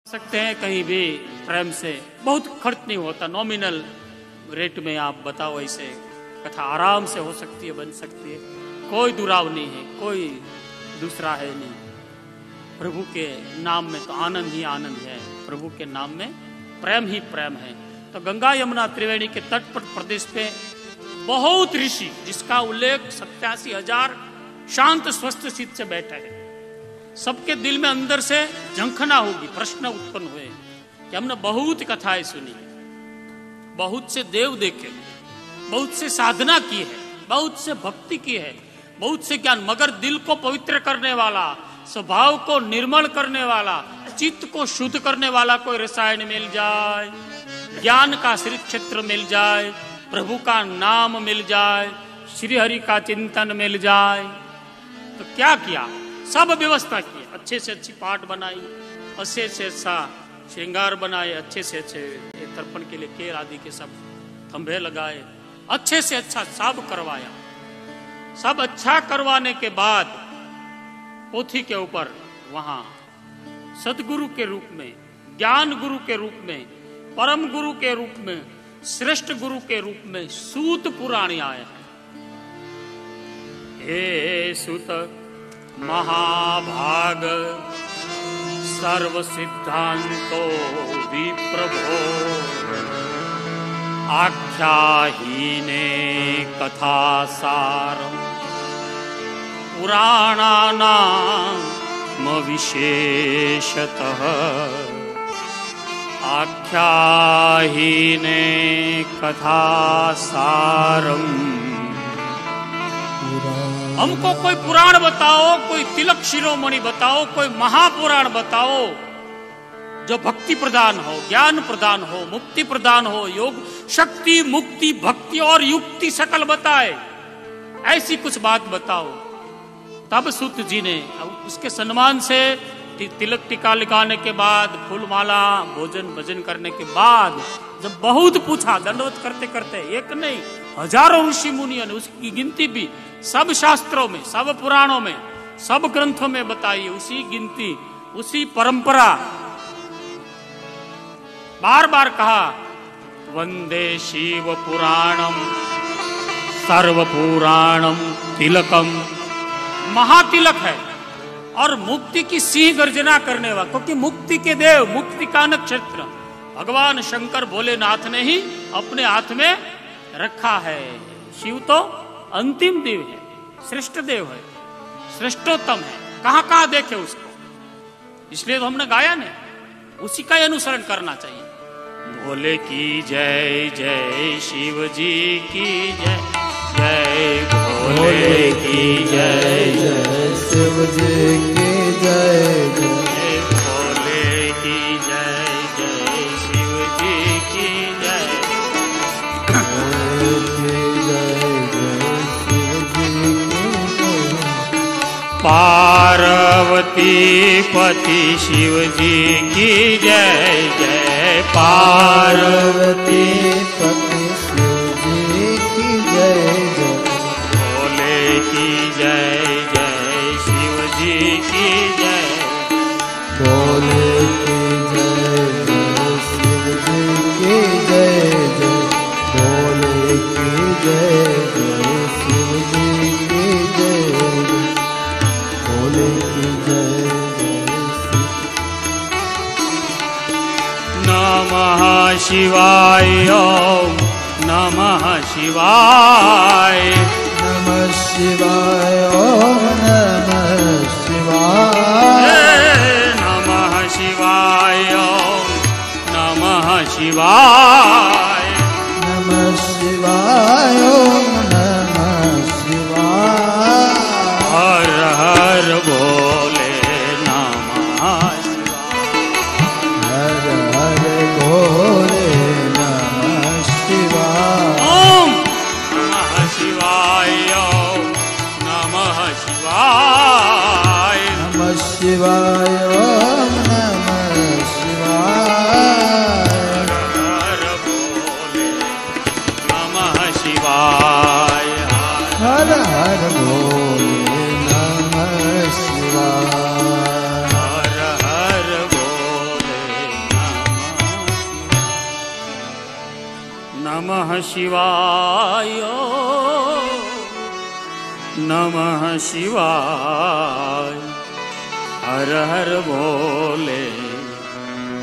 सकते हैं कहीं भी प्रेम से, बहुत खर्च नहीं होता, नॉमिनल रेट में आप बताओ, ऐसे कथा आराम से हो सकती है, बन सकती है, कोई दुराव नहीं है, कोई दूसरा है नहीं। प्रभु के नाम में तो आनंद ही आनंद है, प्रभु के नाम में प्रेम ही प्रेम है। तो गंगा यमुना त्रिवेणी के तट पर प्रदेश पे बहुत ऋषि, जिसका उल्लेख 87,000 शांत स्वस्थ चित्त से बैठे हैं, सबके दिल में अंदर से झंखना होगी, प्रश्न उत्पन्न हुए कि हमने बहुत कथाएं सुनी, बहुत से देव देखे, बहुत से साधना की है, बहुत से भक्ति की है, बहुत से ज्ञान, मगर दिल को पवित्र करने वाला, स्वभाव को निर्मल करने वाला, चित्त को शुद्ध करने वाला कोई रसायन मिल जाए, ज्ञान का श्री क्षेत्र मिल जाए, प्रभु का नाम मिल जाए, श्री हरि का चिंतन मिल जाए, तो क्या किया? सब व्यवस्था की, अच्छे से अच्छी पाठ बनाई, अच्छे से अच्छा श्रृंगार बनाए, अच्छे से अच्छे तर्पण के लिए केर आदि के सब खंभे लगाए, अच्छे से अच्छा सब करवाया। सब अच्छा करवाने के बाद पोथी के ऊपर वहां सदगुरु के रूप में, ज्ञान गुरु के रूप में, परम गुरु के रूप में, श्रेष्ठ गुरु के रूप में सूत पुराणी आए हैं। हे सूत महाभाग सर्व सिद्धांतो विप्रभो, आख्याहीने कथासारम पुराणानाम विशेषतः, आख्याहीने कथासारम। हमको कोई पुराण बताओ, कोई तिलक शिरोमणि बताओ, कोई महापुराण बताओ जो भक्ति प्रदान हो, ज्ञान प्रदान हो, मुक्ति प्रदान हो, योग शक्ति मुक्ति भक्ति और युक्ति सकल बताए, ऐसी कुछ बात बताओ। तब सूत जी ने उसके सम्मान से तिलक टीका लगाने के बाद, फूलमाला भोजन भजन करने के बाद, जब बहुत पूछा, दंडवत करते करते, एक नहीं हजारों ऋषि मुनियों ने, उसकी गिनती भी सब शास्त्रों में, सब पुराणों में, सब ग्रंथों में बताई, उसी गिनती, उसी परंपरा, बार बार कहा, वंदे शिव पुराणम सर्व पुराणम तिलकम। महातिलक है और मुक्ति की सिंह गर्जना करने वाला, क्योंकि मुक्ति के देव, मुक्ति का नक्षत्र भगवान शंकर भोलेनाथ ने ही अपने हाथ में रखा है। शिव तो अंतिम देव है, श्रेष्ठ देव है, श्रेष्ठोत्तम है, कहां कहां देखे उसको, इसलिए तो हमने गाया ने, उसी का अनुसरण करना चाहिए। भोले की जय, जय शिव जी की जय, जय भोले की जय, जय शिव जी की जय, जय भोले की जय, जय शिव जी की जय, पार्वती पति शिव जी की जय, जय पार्वती पति शिव जी की जय, जय भोले की जय, जय शिव जी की जय, भोले की जय, जय शिव जी की जय, जय भोले की जय, जय शिव जी की जय, भोले की जय, नमः शिवाय, ओम नमः शिवाय, नमः शिवाय, ओम नमः शिवाय, नमः शिवाय, ओम नमः शिवाय, नमः शिवाय, ओम नमः शिवाय, हर हर भोले नमः शिवाय, हर हर भोले नमः शिवाय, ओम नमः शिवाय, ओम नमः शिवाय, नमः शिवाय, ओम नमः शिवाय, हर नमः शिवाय, नमः शिवाय, हर हर भोले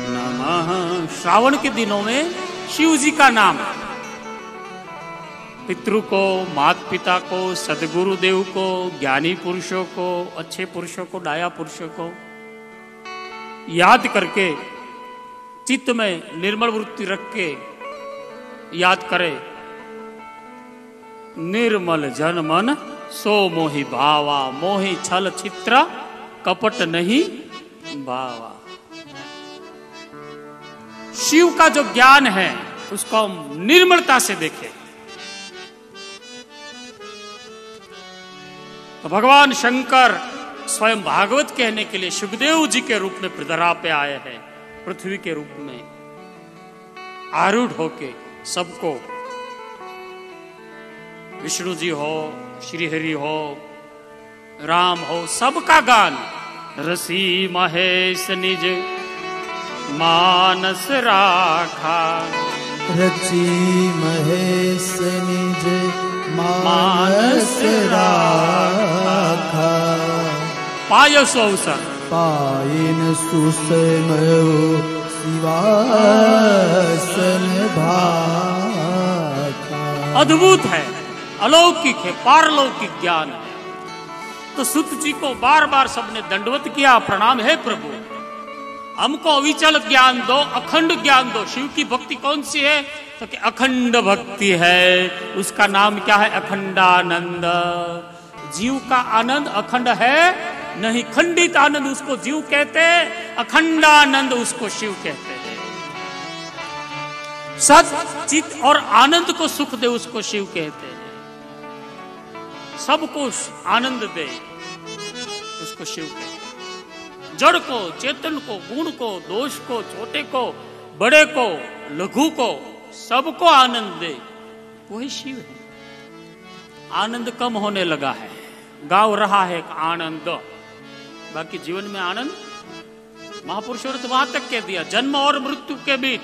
नमः। श्रावण के दिनों में शिव जी का नाम, पितृ को, माता पिता को, सदगुरुदेव को, ज्ञानी पुरुषों को, अच्छे पुरुषों को, डाया पुरुषों को याद करके चित्त में निर्मल वृत्ति रख के याद करे। निर्मल जन मन सो मोहि भावा, मोहि छल चित्र कपट नहीं भावा। शिव का जो ज्ञान है उसको हम निर्मलता से देखें। तो भगवान शंकर स्वयं भागवत कहने के लिए सुखदेव जी के रूप में पृथ्वी पे आए हैं, पृथ्वी के रूप में आरूढ़ होके सबको, विष्णु जी हो, श्री हरि हो, राम हो, सबका गान। रसी महेश निज मानस राखा, रची महेश निज मानस राखा। पायस अवसर पाइन सुसमयो शिवासन भाखा। अद्भुत है, अलौकिक है, पारलौकिक ज्ञान है। तो सुत जी को बार बार सबने दंडवत किया, प्रणाम है प्रभु, हमको अविचल ज्ञान दो, अखंड ज्ञान दो। शिव की भक्ति कौन सी है? तो कि अखंड भक्ति है, उसका नाम क्या है? अखंडानंद। जीव का आनंद अखंड है नहीं, खंडित आनंद उसको जीव कहते हैं, अखंडानंद उसको शिव कहते हैं। सत चित और आनंद को सुख दे उसको शिव कहते हैं। सबको आनंद दे उसको शिव कहते हैं। जड़ को, चेतन को, गुण को, दोष को, छोटे को, बड़े को, लघु को, सबको आनंद दे, वही शिव है। आनंद कम होने लगा है, गाँव रहा है आनंद, बाकी जीवन में आनंद। महापुरुषों ने तो वहां तक कह दिया, जन्म और मृत्यु के बीच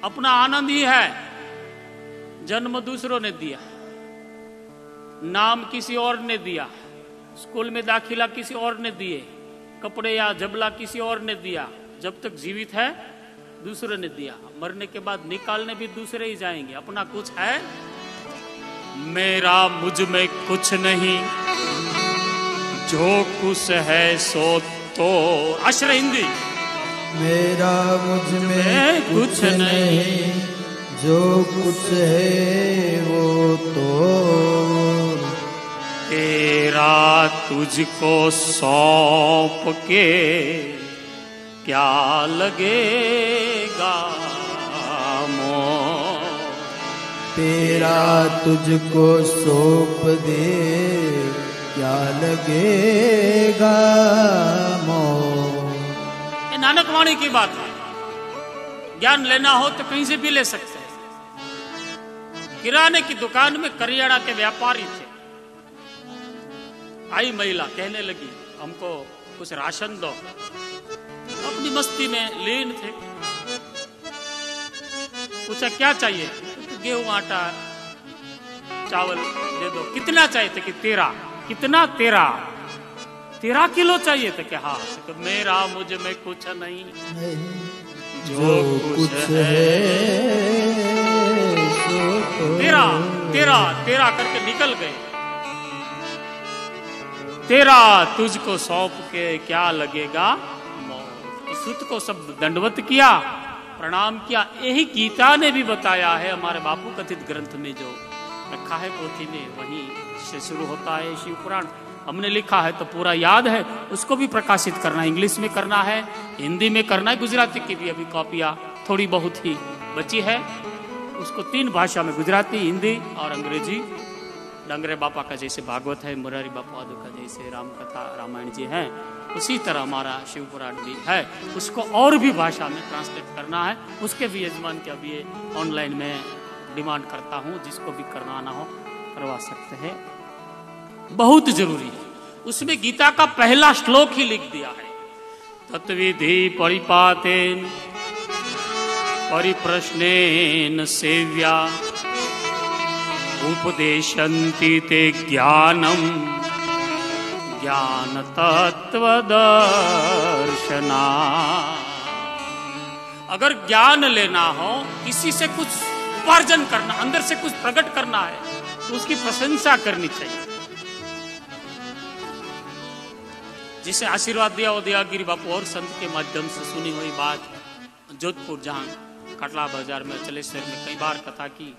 अपना आनंद ही है। जन्म दूसरों ने दिया, नाम किसी और ने दिया, स्कूल में दाखिला किसी और ने दिए, कपड़े या जबला किसी और ने दिया। जब तक जीवित है दूसरे ने दिया, मरने के बाद निकालने भी दूसरे ही जाएंगे। अपना कुछ है? मेरा मुझ में कुछ नहीं, जो कुछ है सो तो। अश्र हिंदी। मेरा मुझ में कुछ नहीं, जो कुछ है वो तो तेरा तुझको सौंप के क्या लगेगा मोह। तेरा तुझको सौंप दे क्या लगेगा मोह। ये नानक वाणी की बात है। ज्ञान लेना हो तो कहीं से भी ले सकते हैं। किराने की दुकान में करियाना के व्यापारी थे। आई महिला, कहने लगी हमको कुछ राशन दो। अपनी मस्ती में लीन थे। पूछा क्या चाहिए? गेहूं, आटा, चावल दे दो। कितना चाहिए थे? कि 13। कितना? 13 किलो चाहिए थे। क्या? हाँ। तो मेरा मुझ में कुछ नहीं, जो कुछ है 13 करके निकल गए। 13 तुझको सौंप के क्या लगेगा मौत। सुत को सब दंडवत किया, प्रणाम किया। यही गीता ने भी बताया है, हमारे बापू कथित ग्रंथ में जो रखा है पोथी में, वहीं से शुरू होता है शिव पुराण। हमने लिखा है तो पूरा याद है, उसको भी प्रकाशित करना है। इंग्लिश में करना है, हिंदी में करना है, गुजराती की भी अभी कॉपियां थोड़ी बहुत ही बची है। उसको 3 भाषा में, गुजराती, हिंदी और अंग्रेजी। डंगरे बापा का जैसे भागवत है, मुरारी बापा का जैसे राम कथा रामायण जी है, उसी तरह हमारा शिव पुराण भी है। उसको और भी भाषा में ट्रांसलेट करना है। उसके भी यजमान के अभी ऑनलाइन में डिमांड करता हूँ, जिसको भी करवाना हो करवा सकते हैं। बहुत जरूरी है। उसमें गीता का पहला श्लोक ही लिख दिया है, तत्विधि परिपातेन परिप्रश्नेन सेव्या उपदेशन्ति ते ज्ञानम ज्ञान तत्वदर्शना। अगर ज्ञान लेना हो, किसी से कुछ उपार्जन करना, अंदर से कुछ प्रकट करना है, तो उसकी प्रशंसा करनी चाहिए। जिसे आशीर्वाद दिया वो दयागिरी बापू और संत के माध्यम से सुनी हुई बात, जोधपुर जहां कटला बाजार में चलेश्वर में कई बार कथा की,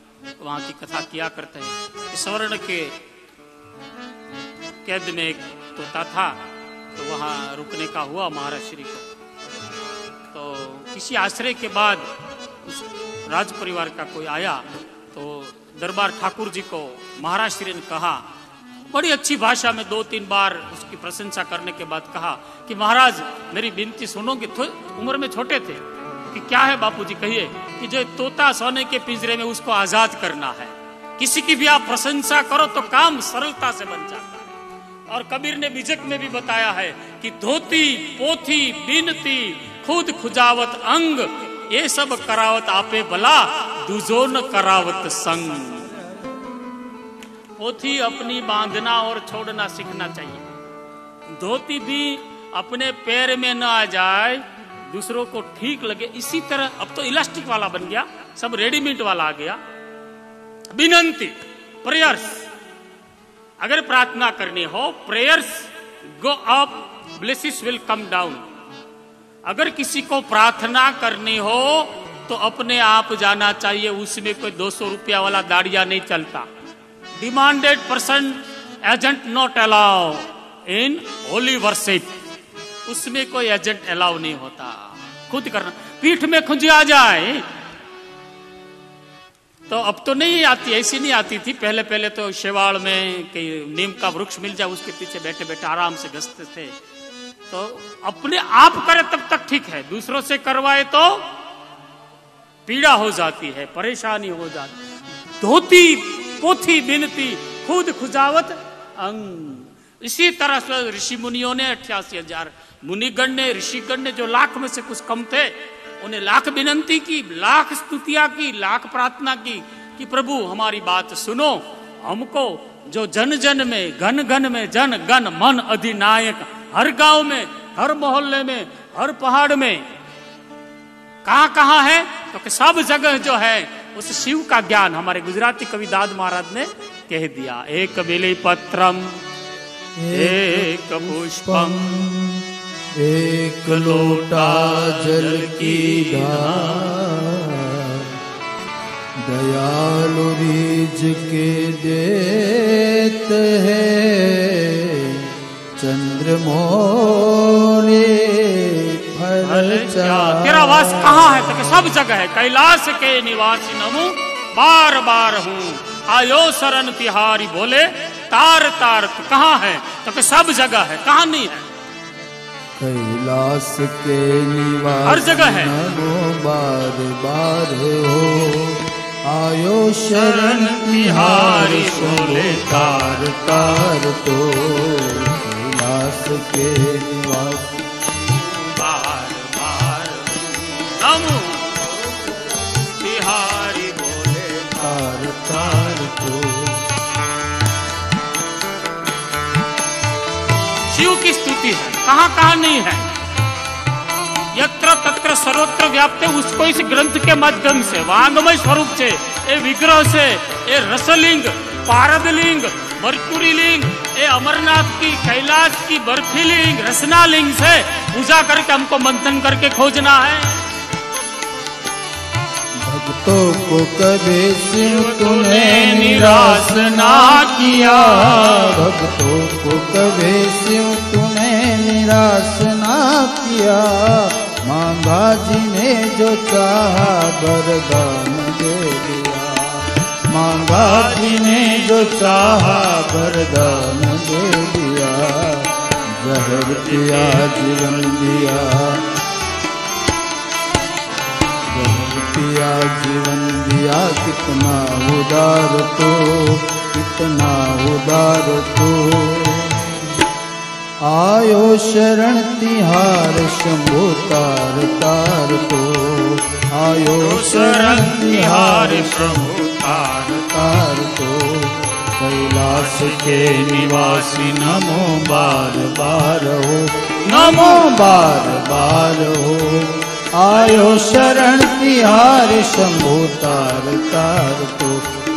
वहां की कथा किया करते हैं। स्वर्ण के कैद में एक तोता था, तो वहां रुकने का हुआ महाराज श्री को। तो किसी आश्रय के बाद उस राज परिवार का कोई आया, तो दरबार ठाकुर जी को महाराज श्री ने कहा, बड़ी अच्छी भाषा में 2-3 बार उसकी प्रशंसा करने के बाद कहा कि महाराज मेरी विनती सुनोगे। उम्र में छोटे थे कि क्या है बापूजी कहिए। कि जो तोता सोने के पिंजरे में, उसको आजाद करना है। किसी की भी आप प्रशंसा करो तो काम सरलता से बन जाता है। और कबीर ने बिजक में भी बताया है कि धोती पोथी बिनती खुद खुजावत अंग, ये सब करावत आपे भला, दूजो न करावत संग। पोथी अपनी बांधना और छोड़ना सीखना चाहिए। धोती भी अपने पैर में न आ जाए, दूसरों को ठीक लगे। इसी तरह अब तो इलास्टिक वाला बन गया, सब रेडीमेड वाला आ गया। विनंती प्रेयर्स, अगर प्रार्थना करनी हो prayers go up, blessings will come down. अगर किसी को प्रार्थना करनी हो तो अपने आप जाना चाहिए, उसमें कोई 200 रुपया वाला दाड़िया नहीं चलता। Demanded person agent not allow in Holi worship, उसमें कोई एजेंट अलाउ नहीं होता। खुद करना। पीठ में खुंजी आ जाए तो अब तो नहीं आती, ऐसी नहीं आती थी। पहले पहले तो शेवाड़ में नीम का वृक्ष मिल जाए, उसके पीछे बैठे बैठे आराम से घसते थे। तो अपने आप करे तब तक ठीक है, दूसरों से करवाए तो पीड़ा हो जाती है, परेशानी हो जाती। धोती पोथी बिनती खुद खुजावत अंग। इसी तरह से ऋषि मुनियों ने 88,000 मुनिगण ने, ऋषिगण ने, जो लाख में से कुछ कम थे, उन्हें लाख विनंती की, लाख स्तुतियां की, लाख प्रार्थना की कि प्रभु हमारी बात सुनो। हमको जो जन जन में, घन घन में, जन गण मन अधिनायक, हर गांव में, हर मोहल्ले में, हर पहाड़ में, कहां कहां है तो कि सब जगह जो है उस शिव का ज्ञान। हमारे गुजराती कवि दाद महाराज ने कह दिया, एक बिली पत्रम एक पुष्पम एक लोटा जल की धार, दयालु रीझ के देते हैं, चंद्रमौली फल चार। तेरा वास कहाँ है तो कि सब जगह है। कैलाश के निवासी नमो बार बार हूँ, आयो शरण तिहारी बोले तार तार। कहाँ है तो कि सब जगह है, कहाँ नहीं है। कैलाश के निवासी हर जगह है। नमो बार बार हो, आयो शरण तिहारी बोले तार तार। तो कैलाश के निवासी बार बार नमो तिहारी बोले तार तार। तो शिव की स्तुति है, कहां कहां नहीं है। यत्र तत्र सर्वत्र व्याप्त है। उसको इस ग्रंथ के माध्यम से, वांगमय स्वरूप से, ये विग्रह से, ये रसलिंग, पारदलिंग, मर्क्यूरी लिंग, ये अमरनाथ की, कैलाश की बर्फी लिंग, रसना लिंग से पूजा करके हमको मंथन करके खोजना है। भक्तों को कभी शिव तूने निराश ना किया, भक्तों को कभी शिव तूने निराश ना किया। मांगा जी ने जो चाहा वरदान दे दिया, मांगा जी ने जो चाहा वरदान दे दिया। जहर पिया जीवन दिया, पिया जीवन दिया। कितना उदार तो, कितना उदार तो। आयो शरण तिहार शंभो तार तार। तो आयो शरण तिहार शंभो तार तार। तो कैलाश के निवासी नमो बार बार हो, नमो बार बार हो। आयो शरण तिहार शंभु तार तार तो,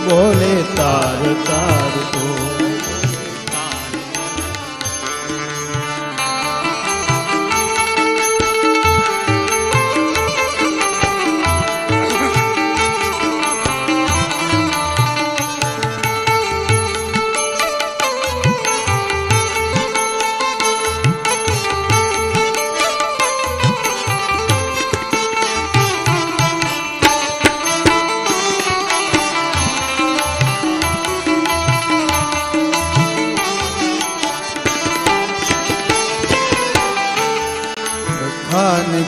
बोले तार तार तो।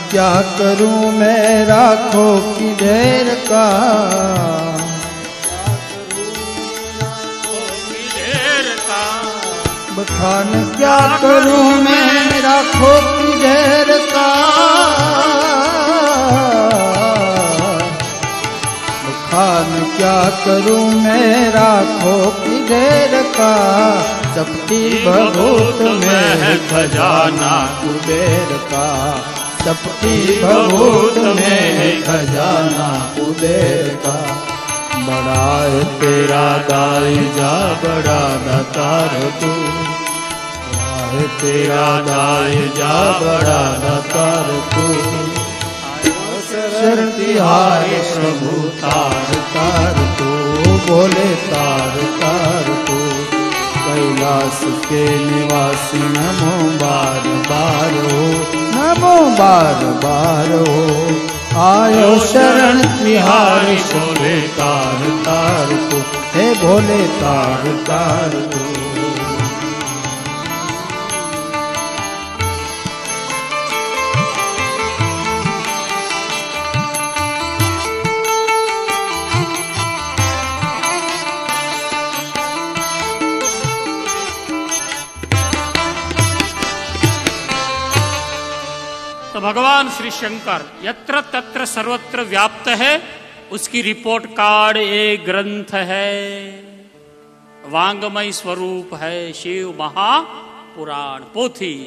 क्या करूं मैं राखो की ढेर का, बखान क्या करूं मैं राखो की ढेर का। बखान क्या करूं मैं राखो की ढेर का। चपटी भभूत में है खजाना कुबेर का, चपटी भभूत में है खजाना कुबेर का। बड़ा है तेरा दाई जा बड़ा दातार तू, बड़ा है तेरा दाई जा बड़ा दातार तू। शरण तिहार प्रभु तार तार तू, बोले तार तार तू। कैलाश के निवासी नमो बार बार हो, नमो बार बार हो। आयो शरण तिहार भोले तार तार तू, हे भोले तार तार तू। तो भगवान श्री शंकर यत्र तत्र सर्वत्र व्याप्त है, उसकी रिपोर्ट कार्ड एक ग्रंथ है, वांगमय स्वरूप है, शिव महापुराण पोथी।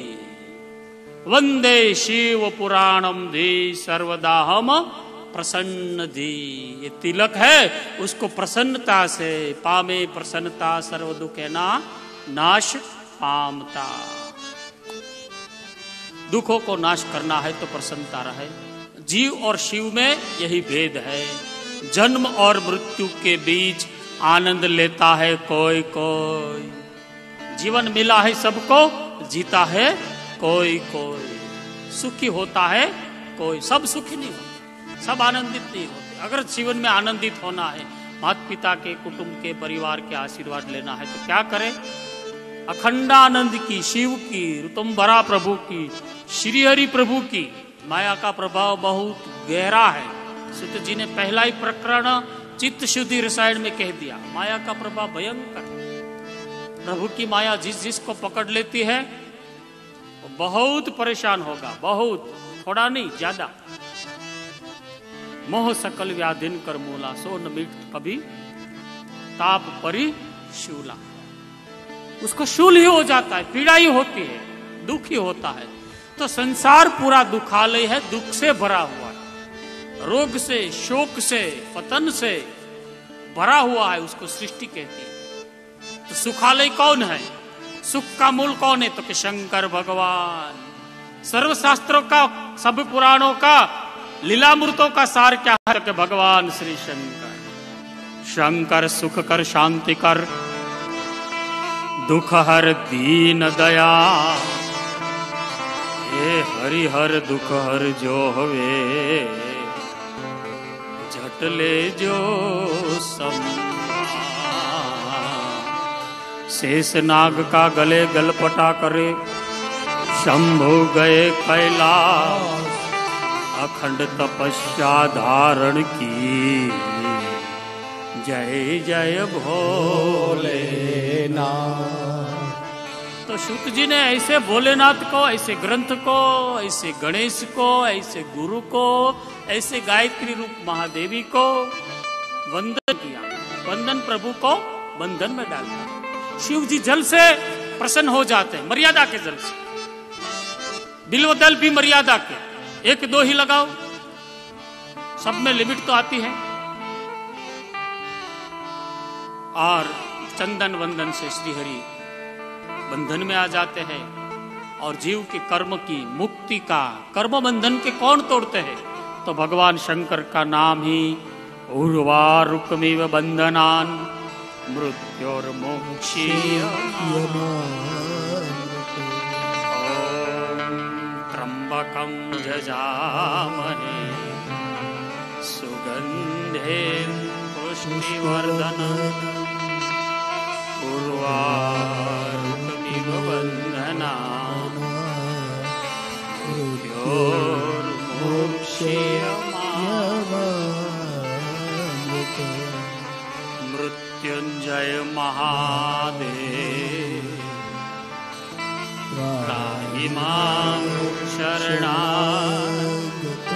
वंदे शिव पुराणम धी सर्वदा हम प्रसन्न धी। ये तिलक है, उसको प्रसन्नता से पामे प्रसन्नता सर्व दुखेना नाश पामता। दुखों को नाश करना है तो प्रसन्नता रहे। जीव और शिव में यही भेद है। जन्म और मृत्यु के बीच आनंद लेता है कोई कोई। जीवन मिला है सबको, जीता है कोई कोई। सुखी होता है कोई, सब सुखी नहीं होते, सब आनंदित नहीं होते। अगर जीवन में आनंदित होना है, माता पिता के, कुटुंब के, परिवार के आशीर्वाद लेना है तो क्या करें? अखंडानंद की, शिव की, ऋतुंभरा प्रभु की, श्री हरि प्रभु की माया का प्रभाव बहुत गहरा है। सुत जी ने पहला ही प्रकरण चित्त शुद्धि रसायन में कह दिया, माया का प्रभाव भयंकर है। प्रभु की माया जिस जिस को पकड़ लेती है वो बहुत परेशान होगा, बहुत, थोड़ा नहीं ज्यादा। मोह सकल व्याधिन कर मूला, सो न मिट कभी ताप परि शूला। उसको शूल ही हो जाता है, पीड़ा ही होती है, दुख ही होता है। तो संसार पूरा दुखालय है, दुख से भरा हुआ है, रोग से, शोक से, पतन से भरा हुआ है, उसको सृष्टि कहती है। तो सुखालय कौन है? सुख का मूल कौन है? तो कि शंकर भगवान। सर्वशास्त्रों का, सब पुराणों का, लीलामृतों का सार क्या है? तो कि भगवान श्री शंकर। शंकर सुख कर शांति कर, दुख हर दीन दया। हे हरि हर दुख हर जो हवे, झट ले जो समा। शेष नाग का गले गलपटा करे, शंभु गए कैलाश। अखंड तपस्या धारण की, जय जय भोलेनाथ। तो सूत जी ने ऐसे भोलेनाथ को, ऐसे ग्रंथ को, ऐसे गणेश को, ऐसे गुरु को, ऐसे गायत्री रूप महादेवी को वंदन किया। वंदन प्रभु को बंधन में डालता। शिव जी जल से प्रसन्न हो जाते हैं, मर्यादा के जल से। बिल्व दल भी मर्यादा के, 1-2 ही लगाओ, सब में लिमिट तो आती है। और चंदन वंदन से श्रीहरि बंधन में आ जाते हैं और जीव के कर्म की मुक्ति का, कर्म बंधन के कौन तोड़ते हैं? तो भगवान शंकर का नाम ही उर्वारुकमिव बंधनान मृत्योर्मोक्षीय। त्र्यंबकं जजामहे सुगंधेन पुष्टिवर्धनम् उर्वारुकमिव बंधनान् मृत्योर्मोक्षीय। मृत्युंजय महादेव त्राहि मां शरणागत।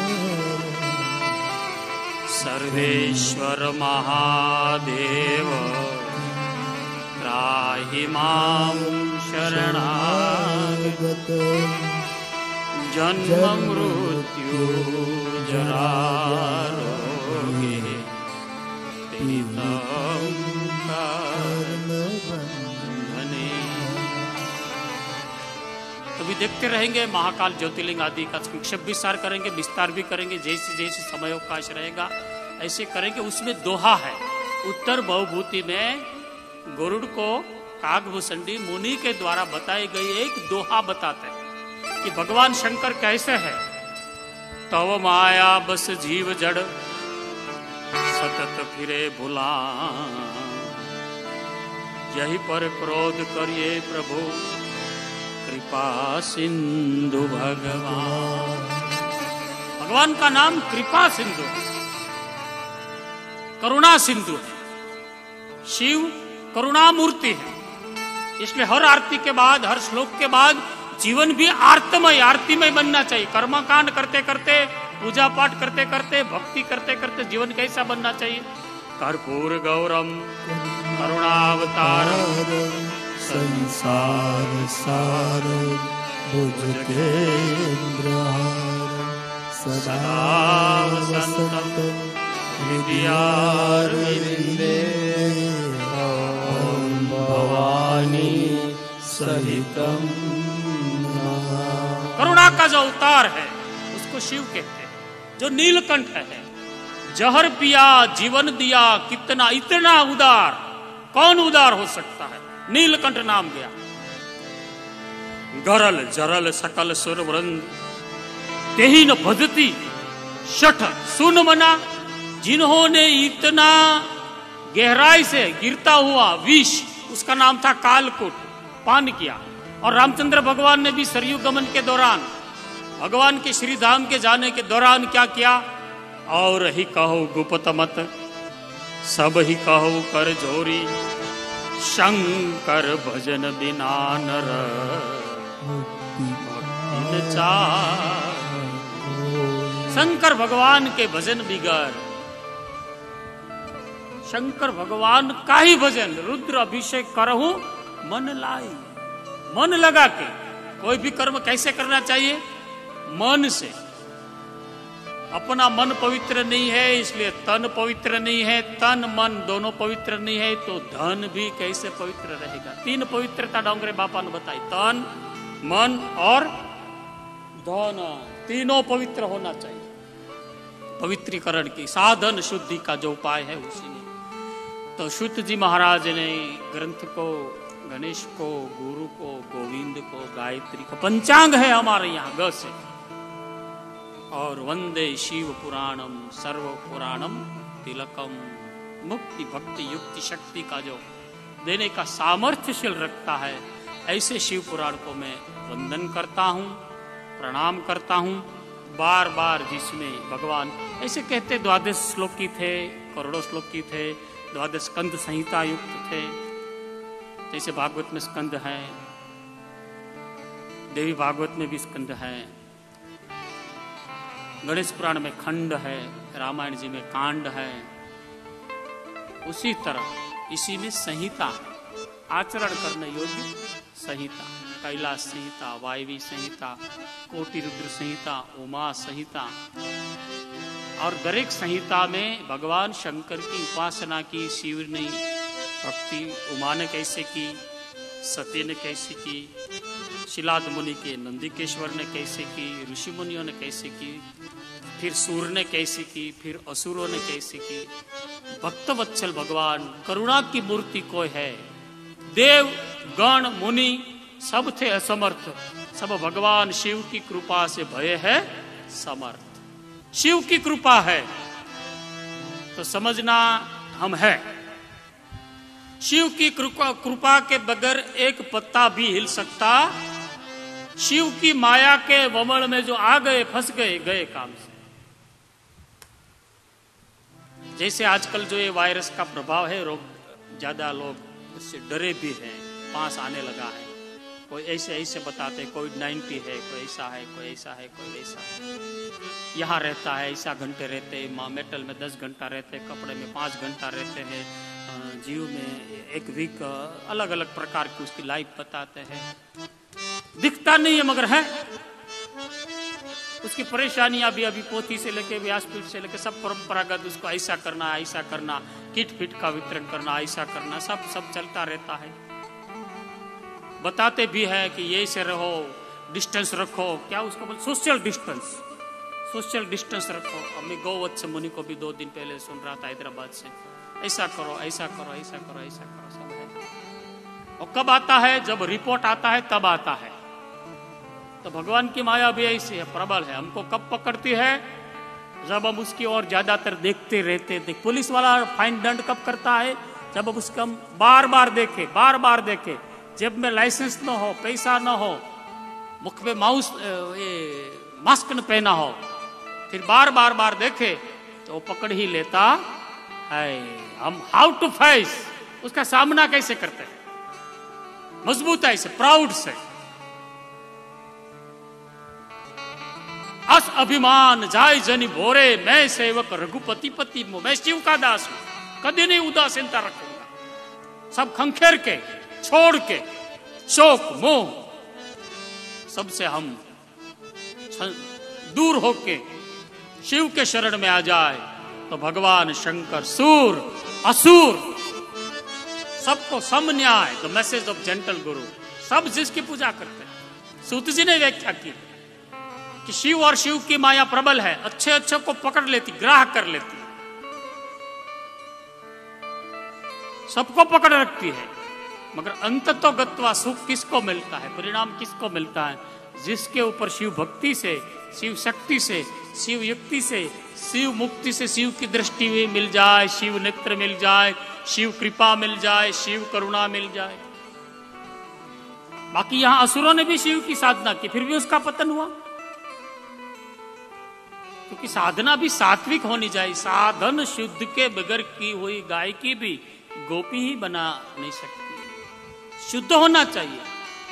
सर्वेश्वर महादेव त्राहि मां शरणागत। जन्म मृत्यु जरारोगे तो भी देखते रहेंगे। महाकाल ज्योतिर्लिंग आदि का संक्षेप विस्तार करेंगे, विस्तार भी करेंगे, जैसे जैसे समयोवकाश रहेगा ऐसे करेंगे। उसमें दोहा है, उत्तर बहुभूति में गरुड़ को कागभूषणी मुनि के द्वारा बताई गई एक दोहा बताते हैं कि भगवान शंकर कैसे है। तव माया बस जीव जड़ सतत फिरे भुला, यही पर क्रोध करिए प्रभु कृपा सिंधु भगवान। भगवान का नाम कृपा सिंधु है, करुणा सिंधु है। शिव करुणामूर्ति है, इसलिए हर आरती के बाद, हर श्लोक के बाद जीवन भी आर्तमय, आरतीमय बनना चाहिए। कर्मकांड करते करते, पूजा पाठ करते करते, भक्ति करते करते जीवन कैसा बनना चाहिए? कर्पूर गौरम करुणावतारम संसार सार भुजगेन्द्रहार सदा वसंत हृदयारविंदे ओम भवानी सहितम। करुणा का जो अवतार है उसको शिव कहते हैं, जो नीलकंठ है। जहर पिया जीवन दिया कितना, इतना उदार, कौन उदार हो सकता है? नीलकंठ नाम गया। गरल जरल सकल सुर वृंद तेहि न भजती शठ सुन मना। जिन्होंने इतना गहराई से गिरता हुआ विष, उसका नाम था कालकूट, पान किया। और रामचंद्र भगवान ने भी सरयू गमन के दौरान, भगवान के श्री धाम के जाने के दौरान क्या किया? और ही कहो गुप्त मत सब ही कहो कर जोरी, शंकर भजन बिना नर भक्ति न चाहे। शंकर भगवान के भजन बिगर, शंकर भगवान का ही भजन, रुद्र अभिषेक करहु मन लाई। मन लगा के कोई भी कर्म कैसे करना चाहिए? मन से। अपना मन पवित्र नहीं है इसलिए तन पवित्र नहीं है, तन मन दोनों पवित्र नहीं है तो धन भी कैसे पवित्र रहेगा? 3 पवित्रता डोंगरे बापा ने बताई, तन मन और धन, तीनों पवित्र होना चाहिए। पवित्रीकरण की साधन शुद्धि का जो उपाय है उसी में। तो शुद्ध जी महाराज ने ग्रंथ को, गणेश को, गुरु को, गोविंद को, गायत्री को, पंचांग है हमारे यहाँ ग से, और वंदे शिव पुराणम सर्व पुराणम तिलकम। मुक्ति भक्ति युक्ति शक्ति का जो देने का सामर्थ्यशील रखता है, ऐसे शिव पुराण को मैं वंदन करता हूँ, प्रणाम करता हूँ बार बार। जिसमें भगवान ऐसे कहते 12 श्लोक की थे, करोड़ों श्लोक की थे, 12 स्कंद संहिता युक्त थे। जैसे भागवत में स्कंद है, देवी भागवत में भी स्कंद है, गणेश पुराण में खंड है, रामायण जी में कांड है। उसी तरह इसी में संहिता है। आचरण करने योग्य संहिता, कैलाश संहिता, वायवी संहिता, कोटि रुद्र संहिता, उमा संहिता। और दरेक संहिता में भगवान शंकर की उपासना की, शिव ने भक्ति उमा ने कैसे की, सती ने कैसे की, शिलाद मुनि के नंदिकेश्वर ने कैसे की, ऋषि मुनियों ने कैसे की, फिर सूर ने कैसे की, फिर असुरों ने कैसे की। भक्तवत्सल भगवान करुणा की मूर्ति कोई है। देव गण मुनि सब थे असमर्थ, सब भगवान शिव की कृपा से भय है समर्थ। शिव की कृपा है तो समझना हम है। शिव की कृपा के बगैर एक पत्ता भी हिल सकता। शिव की माया के वमल में जो आ गए, फंस गए, गए काम से। जैसे आजकल जो ये वायरस का प्रभाव है, रोग ज्यादा लोग उससे डरे भी हैं, पास आने लगा है। कोई ऐसे ऐसे बताते कोविड-19 है, कोई ऐसा है, कोई ऐसा है, कोई वैसा है। यहाँ रहता है, ऐसा घंटे रहते हैं, मेटल में 10 घंटा रहते हैं, कपड़े में 5 घंटा रहते हैं, जीव में 1 वीक, अलग अलग प्रकार की उसकी लाइफ बताते हैं। दिखता नहीं है मगर है। उसकी परेशानियां भी अभी पोथी से लेके व्यासपीठ से लेके सब परंपरागत, उसको ऐसा करना, ऐसा करना, किट फिट का वितरण करना, ऐसा करना, सब चलता रहता है। बताते भी है कि ये से रहो, डिस्टेंस रखो, क्या उसको बोल, सोशल डिस्टेंस रखो। अब मैं गौवत्स मुनि को भी 2 दिन पहले सुन रहा था हैदराबाद से, ऐसा करो, ऐसा करो, ऐसा करो, ऐसा करो, सब है। और कब आता है? जब रिपोर्ट आता है तब आता है। तो भगवान की माया भी ऐसी है, प्रबल है। हमको कब पकड़ती है? जब हम उसकी ओर ज्यादातर देखते रहते। पुलिस वाला फाइन दंड कब करता है? जब हम उसका बार बार देखे, जेब में लाइसेंस न हो, पैसा न हो, मुख में मास्क न पहना हो, फिर बार देखे तो वो पकड़ ही लेता है। हम हाउ टू फेस, उसका सामना कैसे करते हैं? मजबूताई से, प्राउड से। अस अभिमान जाय जनि भोरे, मैं सेवक रघुपति पति मोह, मैं शिव का दास हूं, कभी नहीं उदासीनता रखूंगा। सब खंखेर के, छोड़ के, शोक मोह सबसे हम दूर होके शिव के शरण में आ जाए तो भगवान शंकर सूर असुर सबको समन्याय, द मैसेज ऑफ जेंटल गुरु, सब जिसकी पूजा करते हैं। सूत जी ने व्याख्या की कि शिव और शिव की माया प्रबल है, अच्छे अच्छे को पकड़ लेती, ग्राह कर लेती, सबको पकड़ रखती है। मगर अंततो गत्वा सुख किसको मिलता है, परिणाम किसको मिलता है? जिसके ऊपर शिव भक्ति से, शिव शक्ति से, शिव युक्ति से, शिव मुक्ति से शिव की दृष्टि भी मिल जाए, शिव नेत्र मिल जाए, शिव कृपा मिल जाए, शिव करुणा मिल जाए। बाकी यहां असुरों ने भी शिव की साधना की, फिर भी उसका पतन हुआ। क्योंकि साधना भी सात्विक होनी चाहिए। साधन शुद्ध के बगैर की हुई गाय की भी गोपी ही बना नहीं सकती। शुद्ध होना चाहिए,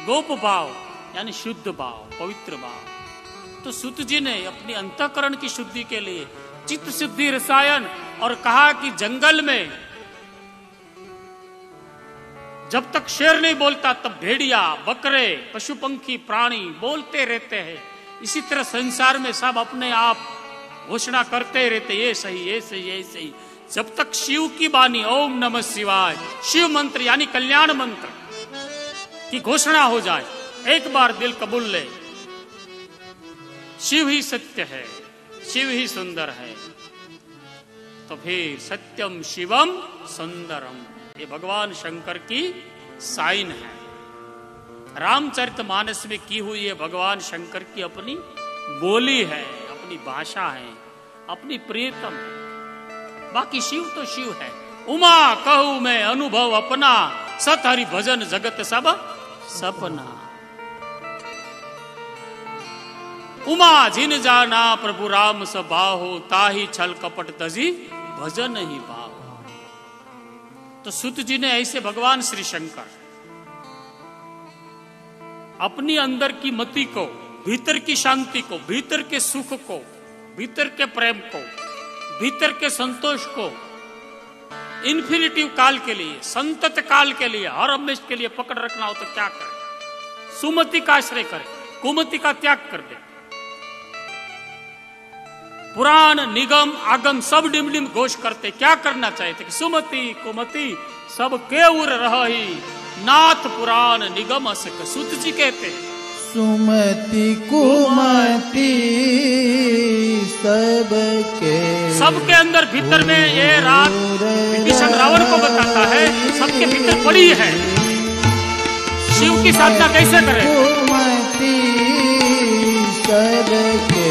गोप भाव यानी शुद्ध भाव, पवित्र भाव। तो सूत जी ने अपनी अंतःकरण की शुद्धि के लिए चित्त शुद्धि रसायन, और कहा कि जंगल में जब तक शेर नहीं बोलता तब भेड़िया, बकरे, पशु पंखी, प्राणी बोलते रहते हैं। इसी तरह संसार में सब अपने आप घोषणा करते रहते, ये सही, ये सही, ये सही। जब तक शिव की वाणी ओम नमः शिवाय, शिव मंत्र यानी कल्याण मंत्र की घोषणा हो जाए, एक बार दिल कबूल ले, शिव ही सत्य है, शिव ही सुंदर है, तो फिर सत्यम शिवम सुंदरम, ये भगवान शंकर की साइन है। रामचरितमानस में की हुई ये भगवान शंकर की अपनी बोली है, अपनी भाषा है, अपनी प्रियतम है। बाकी शिव तो शिव है। उमा कहूं मैं अनुभव अपना, सत हरि भजन जगत सब सपना। उमा जिन जाना प्रभु राम सबाहो, ताही छल कपट तजी भजन ही भाव। तो सूत जी ने ऐसे भगवान श्री शंकर अपनी अंदर की मति को, भीतर की शांति को, भीतर के सुख को, भीतर के प्रेम को, भीतर के संतोष को इन्फिनिटिव काल के लिए, संतत काल के लिए, हर हमेश के लिए पकड़ रखना हो तो क्या करे? सुमति का आश्रय करे, कुमति का त्याग कर दे। पुराण निगम आगम सब डिम डिम घोष करते, क्या करना चाहते कि सुमति कुमति सब के उर रही, नाथ पुराण निगम असक। सूत जी कहते हैं सुमति कुमति सबके अंदर भीतर में ये रात विभीषण रावण को बताता है, सबके भीतर पड़ी है। शिव की साधना कैसे करें? कुमति सबके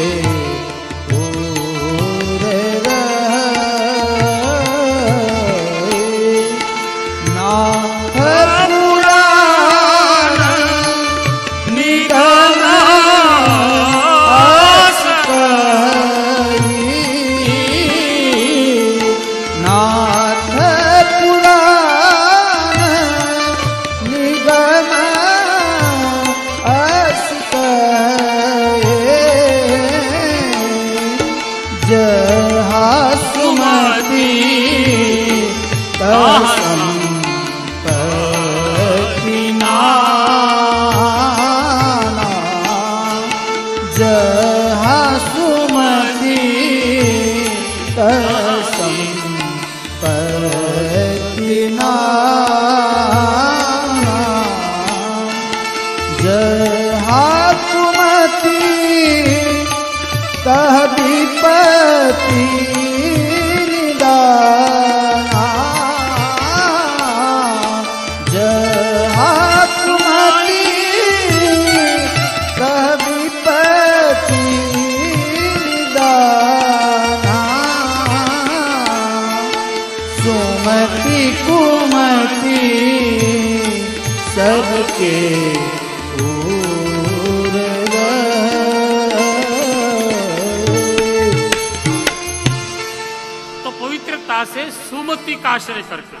से सुमति का आश्रय करके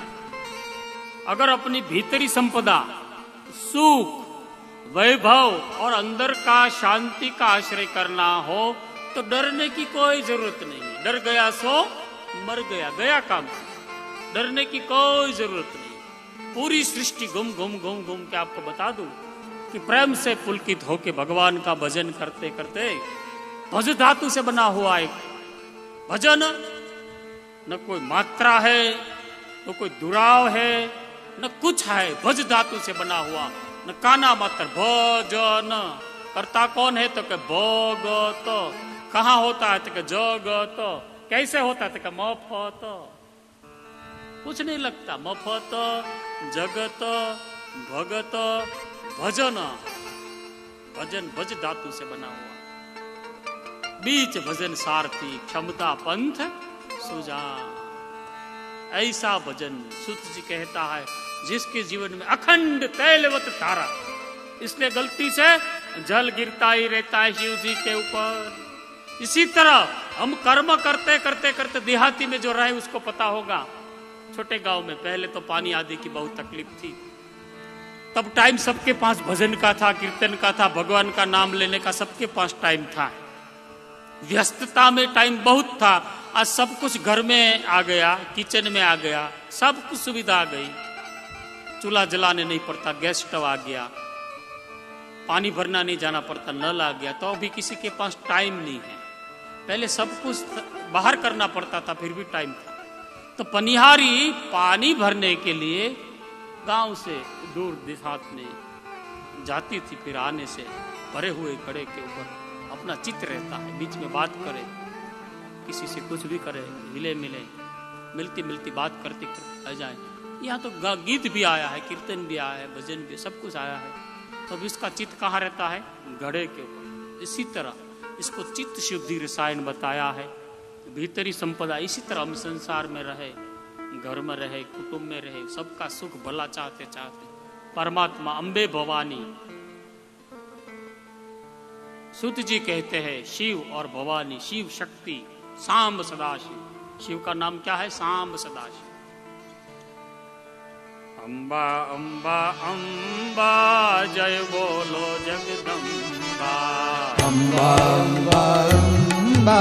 अगर अपनी भीतरी संपदा, सुख, वैभव और अंदर का शांति का आश्रय करना हो तो डरने की कोई जरूरत नहीं। डर गया सो मर गया, गया काम। डरने की कोई जरूरत नहीं। पूरी सृष्टि घूम घूम घूम घूम के आपको बता दूं कि प्रेम से पुलकित होके भगवान का भजन करते करते, भज धातु से बना हुआ एक भजन, न कोई मात्रा है, न कोई दुराव है, न कुछ है, भज धातु से बना हुआ, न काना मात्र। भजन करता कौन है तो के भगत, कहाँ होता है तो के जगत, कैसे होता है तो के मफत, कुछ नहीं लगता। मफत, जगत, भगत, भजन, भजन भज धातु से बना हुआ। बीच भजन सारथी, क्षमता पंथ सुजा। ऐसा भजन सूत जी कहता है जिसके जीवन में अखंड तैलवत धारा, इसलिए गलती से जल गिरता ही रहता है शिव जी के ऊपर। इसी तरह हम कर्म करते करते करते, देहाती में जो रहे उसको पता होगा, छोटे गांव में पहले तो पानी आदि की बहुत तकलीफ थी, तब टाइम सबके पास भजन का था, कीर्तन का था, भगवान का नाम लेने का सबके पास टाइम था। व्यस्तता में टाइम बहुत था। आज सब कुछ घर में आ गया, किचन में आ गया, सब कुछ सुविधा आ गई। चूल्हा जलाने नहीं पड़ता, गैस स्टोव आ गया, पानी भरना नहीं जाना पड़ता, नल आ गया, तो अभी किसी के पास टाइम नहीं है। पहले सब कुछ बाहर करना पड़ता था, फिर भी टाइम था। तो पनिहारी पानी भरने के लिए गांव से दूर देहात में जाती थी, फिर आने से भरे हुए घड़े के ऊपर अपना चित्त रहता है, बीच में बात करे, किसी से कुछ भी करे, मिले मिले, मिलती मिलती बात करते करते आ जाए। यहाँ तो गीत भी आया है, कीर्तन भी आया है, भजन भी, सब कुछ आया है, तो अब इसका चित्त कहाँ रहता है? घड़े के ऊपर। इसी तरह इसको चित्त शुद्धि रसायन बताया है। भीतरी संपदा, इसी तरह हम संसार में रहे, घर में रहे, कुटुंब में रहे, सबका सुख भला चाहते चाहते परमात्मा अम्बे भवानी, सूत जी कहते हैं शिव और भवानी, शिव शक्ति, सांब सदाशिव। शिव का नाम क्या है? सांब सदाशिव। अम्बा अम्बा अम्बा जय बोलो जगदम्बा, अम्बा अम्बा अम्बा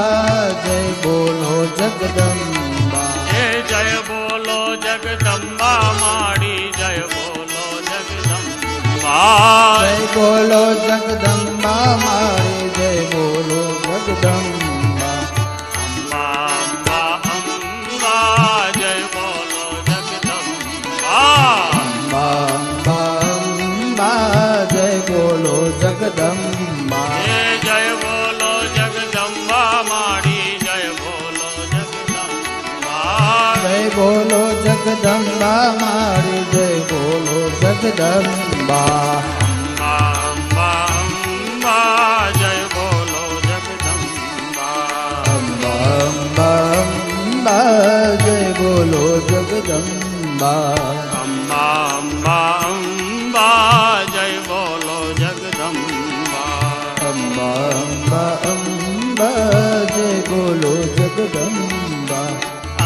जय बोलो जगदम्बा, जय बोलो जय बोलो जगदम्बा मारी जय बोलो जगदम्बा। अम्बा अम्बा अम्बा जय बोलो जगदम्बा। अम्बा अम्बा अम्बा जय बोलो जगदम्बा। जय बोलो जगदम्बा मारी जय बोलो जगदम्बा। जय बोलो जगदम्बा मारी जय बोलो जगदम्बा। अम्बा अम्बा अम्बा जय बोलो जगदम्बा। अम्बा अम्बा अम्बा जय बोलो जगदम्बा। अम्बा अम्बा अम्बा जय बोलो जगदम्बा। अम्बा अम्बा अम्बा जय बोलो जगदम्बा।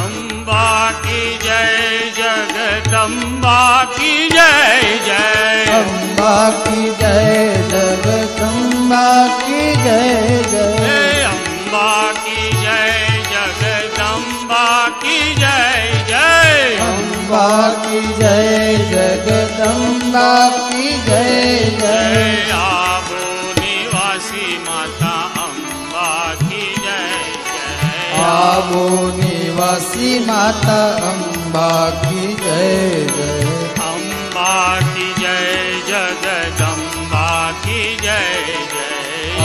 अम्बा की जय जगदम्बा की जय जय। अम्बा की जय जगदम्बा की जय जय। अम्बा की जय जगदम्बा की जय जय। अम्बा की जय जगदम्बा की जय जय। आबू निवासी माता अम्बा की जय जय। आबू निवासी माता अम्बा की जय जय। अम्बा की जय जगदम्बा की जय जय।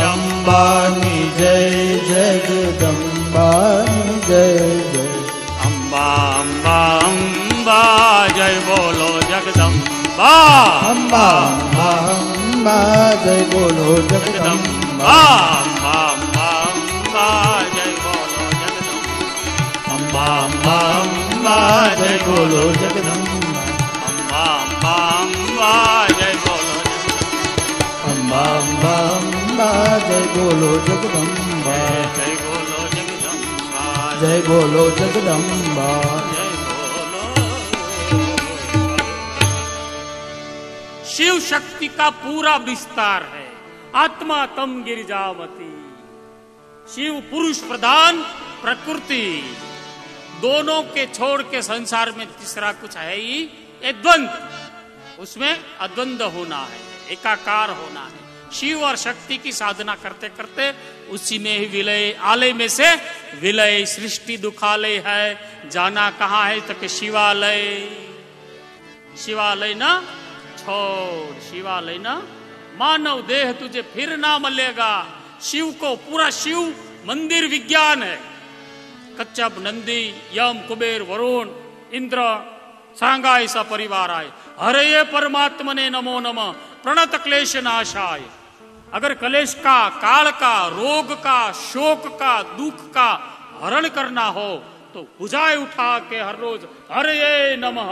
अम्बा नि जय जगदम्बा नि जय जय। अम्बा अम्बा अम्बा जय बोलो जगदम्बा। अम्बा अम्बा अम्बा जय बोलो जगदम्बा। अम्बा अम्बा अम्बा जय बोलो जगदम्बा। अम्बा अम्बा अम्बा जय बोलो जगदम्बा। अम्बा अम्बा अम्बा जय बोलो जगदम्बा। अम्बा अम्बा अम्बा जय बोलो जगदम्बा। जय बोलो जगदम्बा। जय बोलो जगदम्बा। जय बोलो। शिव शक्ति का पूरा विस्तार है। आत्मा तम गिरिजावती। शिव पुरुष प्रधान प्रकृति दोनों के छोड़ के संसार में तीसरा कुछ है ही। ये द्वंद्व, उसमें अद्वंद होना है, एकाकार होना है। शिव और शक्ति की साधना करते करते उसी में ही विलय, आलय में से विलय, सृष्टि दुखालय है। जाना कहाँ है तो कि शिवालय। शिवालय ना छोड़, शिवालय ना, मानव देह तुझे फिर ना मिलेगा। शिव को पूरा शिव मंदिर विज्ञान है। कच्छप, नंदी, यम, कुबेर, वरुण, इंद्र, सांगा ऐसा परिवार आए। हरे परमात्मने नमो नमः प्रणत क्लेश नाशाय। अगर क्लेश का, काल का, रोग का, शोक का, दुख का हरण करना हो तो भुजाएं उठा के हर रोज हरे नमः,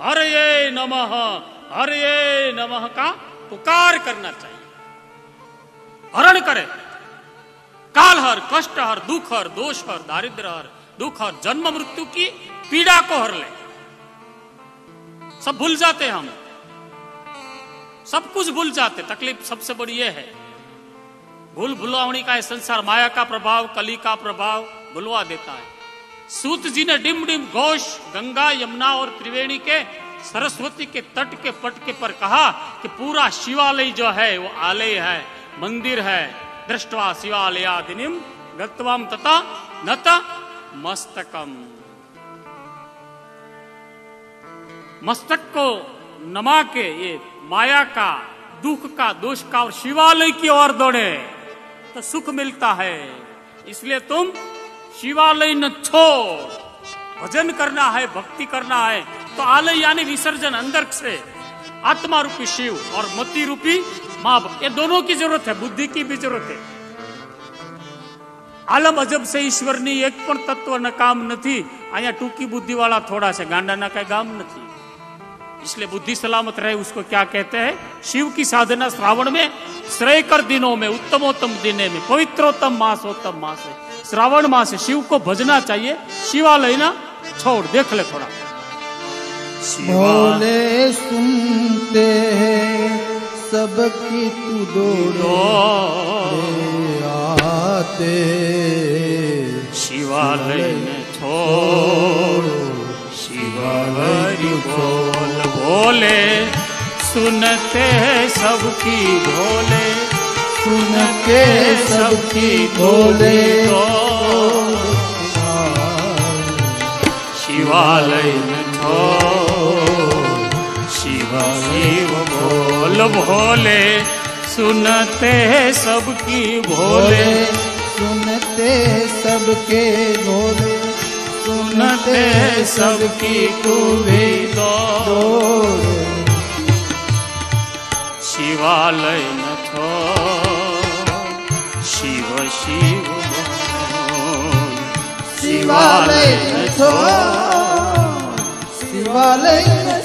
हरे नमः, हरे नमः का पुकार करना चाहिए। हरण करे, काल हर, कष्ट हर, दुख हर, दोष हर, दारिद्र हर, दुख हर, जन्म मृत्यु की पीड़ा को हर ले। सब भूल जाते हम, सब कुछ भूल जाते। तकलीफ सबसे बड़ी ये है, भूल भुलावनी का संसार, माया का प्रभाव, कली का प्रभाव भुलवा देता है। सूत जी ने डिम डिम घोष गंगा, यमुना और त्रिवेणी के, सरस्वती के तट के पटके पर कहा कि पूरा शिवालय जो है वो आलय है, मंदिर है। दृष्टवा शिवालयादिनिम गत्वाम तथा नत मस्तकम। मस्तक को नमा के ये माया का, दुख का, दोष का और शिवालय की ओर दौड़े तो सुख मिलता है। इसलिए तुम शिवालय न छोड़, भजन करना है, भक्ति करना है तो आलय यानी विसर्जन, अंदर से आत्मा रूपी शिव और मति रूपी मां, ये दोनों की जरूरत है, बुद्धि की भी जरूरत है। आलम अजब से ईश्वરની एक પણ તત્વ ન કામ નથી। અહીંયા ટૂંકી बुद्धि वाला थोड़ा से गांडा ना कई गाम नहीं। इसलिए बुद्धि सलामत रहे उसको क्या कहते हैं? शिव की साधना श्रावण में श्रेयकर दिनों में, उत्तमोत्तम दिने में, पवित्रोत्तम मासोत्तम मास है श्रावण मास है। शिव को भजना चाहिए, शिवालय ना छोड़। देख ले थोड़ा। भोले सुनते हैं सबकी तू दौड़े आते। शिवालय में छोड़, शिवालय बोल बोले सुनते सबकी भोले, सुनते सबकी भोले। शिवालय में शिव शिव बोल भोले, सुनते सबकी भोले, सुनते सबके भोले, सुनते सबकी तू भी दो। शिवालय में शिव शिव बोल, शिवालय में शिवालय में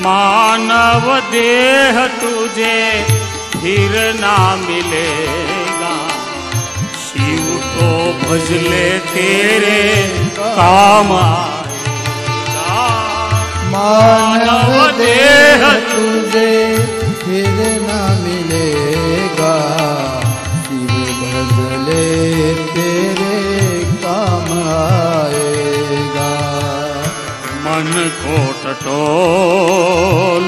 मानव देह तुझे फिर ना मिलेगा, शिव को भजले तेरे काम आएगा। मानव देह तुझे फिर ना मिलेगा, शिव भजले तेरे काम आएगा। मन को टटोल